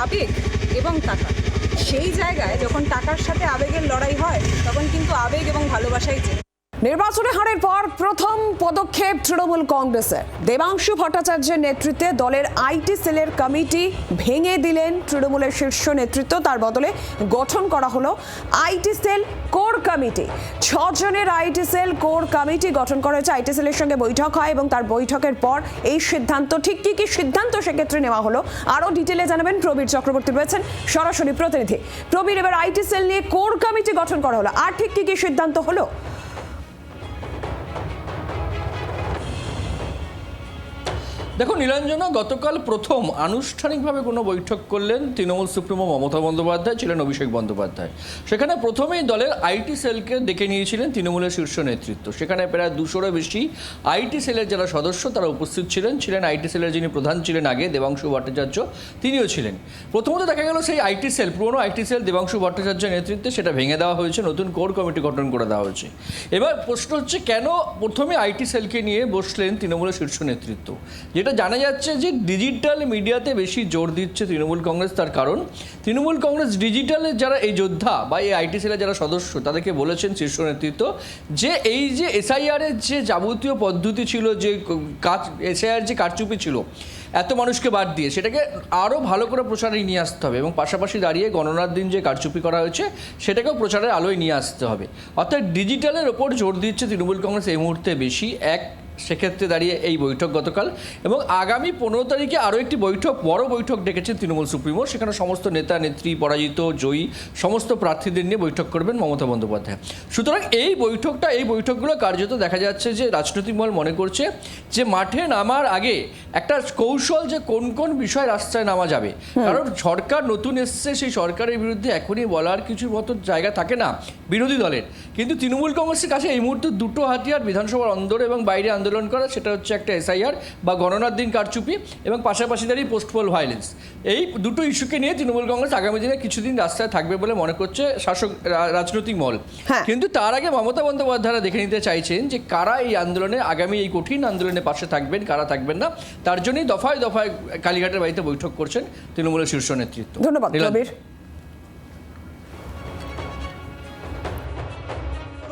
আবেগ এবং টাকা, সেই জায়গায় যখন টাকার সাথে আবেগের লড়াই হয় তখন কিন্তু আবেগ এবং ভালোবাসাই জেতে। নির্বাচনে হারের পর প্রথম পদক্ষেপ তৃণমূল কংগ্রেসের। দেবাংশু ভট্টাচার্যের নেতৃত্বে দলের আইটি সেলের কমিটি ভেঙে দিলেন তৃণমূলের শীর্ষ নেতৃত্ব। তার বদলে গঠন করা হলো আইটি সেল কোর কমিটি। 6 জনের আইটি সেল কোর কমিটি গঠন করা হয়েছে। আইটি সেলের সঙ্গে বৈঠক হয় এবং তার বৈঠকের পর এই সিদ্ধান্ত, ঠিক কি সিদ্ধান্ত সেক্ষেত্রে নেওয়া হলো আরও ডিটেলে জানাবেন প্রবীর চক্রবর্তী, রয়েছেন সরাসরি প্রতিনিধি। প্রবীর, এবার আইটি সেল নিয়ে কোর কমিটি গঠন করা হলো, আর ঠিক কি সিদ্ধান্ত হলো? দেখো নীলাঞ্জনা, গতকাল প্রথম আনুষ্ঠানিকভাবে কোনো বৈঠক করলেন তৃণমূল সুপ্রিমো মমতা বন্দ্যোপাধ্যায়, ছিলেন অভিষেক বন্দ্যোপাধ্যায়। সেখানে প্রথমেই দলের আইটি সেলকে ডেকে নিয়েছিলেন তৃণমূলের শীর্ষ নেতৃত্ব। সেখানে প্রায় 200-এরও বেশি আইটি সেলের যারা সদস্য তারা উপস্থিত ছিলেন আইটি সেলের যিনি প্রধান ছিলেন আগে, দেবাংশু ভট্টাচার্য, তিনিও ছিলেন। প্রথমত দেখা গেল সেই আইটি সেল, পুরনো আইটি সেল দেবাংশু ভট্টাচার্যের নেতৃত্বে সেটা ভেঙে দেওয়া হয়েছে, নতুন কোর কমিটি গঠন করে দেওয়া হয়েছে। এবার প্রশ্ন হচ্ছে, কেন প্রথমে আইটি সেলকে নিয়ে বসলেন তৃণমূলের শীর্ষ নেতৃত্ব? যেটা জানা যাচ্ছে যে ডিজিটাল মিডিয়াতে বেশি জোর দিচ্ছে তৃণমূল কংগ্রেস। তার কারণ তৃণমূল কংগ্রেস ডিজিটালের যারা এই যোদ্ধা বা এই আইটি সেলের যারা সদস্য তাদেরকে বলেছেন শীর্ষ নেতৃত্ব যে এই যে এসআইআরের যে যাবতীয় পদ্ধতি ছিল, যে এসআইআর যে কারচুপি ছিল এত মানুষকে বাদ দিয়ে, সেটাকে আরও ভালো করে প্রচারে নিয়ে আসতে হবে এবং পাশাপাশি দাঁড়িয়ে গণনার দিন যে কারচুপি করা হয়েছে সেটাকেও প্রচারের আলোয় নিয়ে আসতে হবে। অর্থাৎ ডিজিটালের ওপর জোর দিচ্ছে তৃণমূল কংগ্রেস এই মুহূর্তে বেশি। সেক্ষেত্রে দাঁড়িয়ে এই বৈঠক গতকাল, এবং আগামী 15 তারিখে আরও একটি বড় বৈঠক ডেকেছেন তৃণমূল সুপ্রিমো। সেখানে সমস্ত নেতা নেত্রী, পরাজিত জয়ী সমস্ত প্রার্থীদের নিয়ে বৈঠক করবেন মমতা বন্দ্যোপাধ্যায়। সুতরাং এই বৈঠকগুলো কার্যত দেখা যাচ্ছে যে রাজনৈতিক মহল মনে করছে যে মাঠে নামার আগে একটা কৌশল, যে কোন কোন বিষয় রাস্তায় নামা যাবে। কারণ সরকার নতুন এসছে, সেই সরকারের বিরুদ্ধে এখনই বলার কিছু মতো জায়গা থাকে না বিরোধী দলের। কিন্তু তৃণমূল কংগ্রেসের কাছে এই মুহূর্তে দুটো হাতিয়ার বিধানসভার অন্দর এবং বাইরে আন্দোলন করা, সেটা হচ্ছে একটা এসআইআর বা গণনার দিন কারচুপি এবং পাশাপাশি দাঁড়িয়ে পোস্টপোল ভায়োলেন্স। এই দুটো ইস্যুকে নিয়ে তৃণমূল কংগ্রেস আগামী দিনে কিছুদিন রাস্তায় থাকবে বলে মনে করছে শাসক রাজনৈতিক মহল। কিন্তু তার আগে মমতা বন্দ্যোপাধ্যায় দেখে নিতে চাইছেন যে কারা এই আন্দোলনে, আগামী এই কঠিন আন্দোলনে পাশে থাকবেন, কারা থাকবেন না। তার জন্যই দফায় দফায় কালীঘাটের বাড়িতে বৈঠক করছেন তৃণমূলের শীর্ষ নেতৃত্ব। ধন্যবাদ প্রবীর।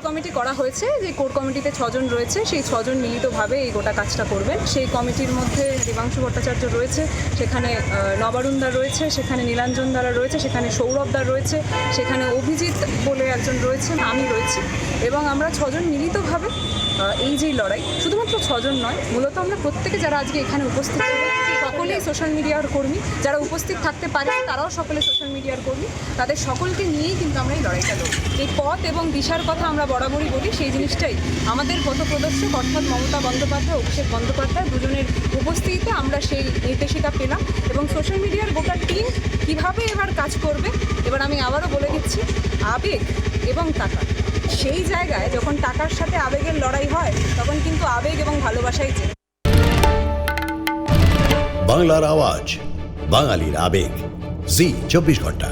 কমিটি করা হয়েছে, যে কোর কমিটিতে 6 জন রয়েছে, সেই 6 জন মিলিতভাবে এই গোটা কাজটা করবেন। সেই কমিটির মধ্যে দেবাংশু ভট্টাচার্য রয়েছে, সেখানে নবারুণদা রয়েছে, সেখানে নীলাঞ্জন দ্বারা রয়েছে, সেখানে সৌরভদা রয়েছে, সেখানে অভিজিৎ বলে একজন রয়েছেন, আমি রয়েছি, এবং আমরা 6 জন মিলিতভাবে এই যে লড়াই, শুধুমাত্র 6 জন নয়, মূলত আমরা প্রত্যেকে যারা আজকে এখানে উপস্থিত ছিলেন সকলেই সোশ্যাল মিডিয়ার কর্মী, যারা উপস্থিত থাকতে পারে তারাও সকলে সোশ্যাল মিডিয়ার কর্মী, তাদের সকলকে নিয়েই কিন্তু আমরা এই লড়াইটা লড়ি। এই পথ এবং দিশার কথা আমরা বরাবরই বলি, সেই জিনিসটাই আমাদের পথপ্রদর্শক অর্থাৎ মমতা বন্দ্যোপাধ্যায়, অভিষেক বন্দ্যোপাধ্যায় দুজনের উপস্থিতিতে আমরা সেই নির্দেশিকা পেলাম। এবং সোশ্যাল মিডিয়ার গোটা টিম কীভাবে এবার কাজ করবে, এবার আমি আবারও বলে দিচ্ছি, আবেগ এবং টাকা, সেই জায়গায় যখন টাকার সাথে আবেগের লড়াই হয় তখন কিন্তু আবেগ এবং ভালোবাসাই জেতে। বাংলার আওয়াজ, বাঙালির আবেগ, জি 24 ঘন্টা।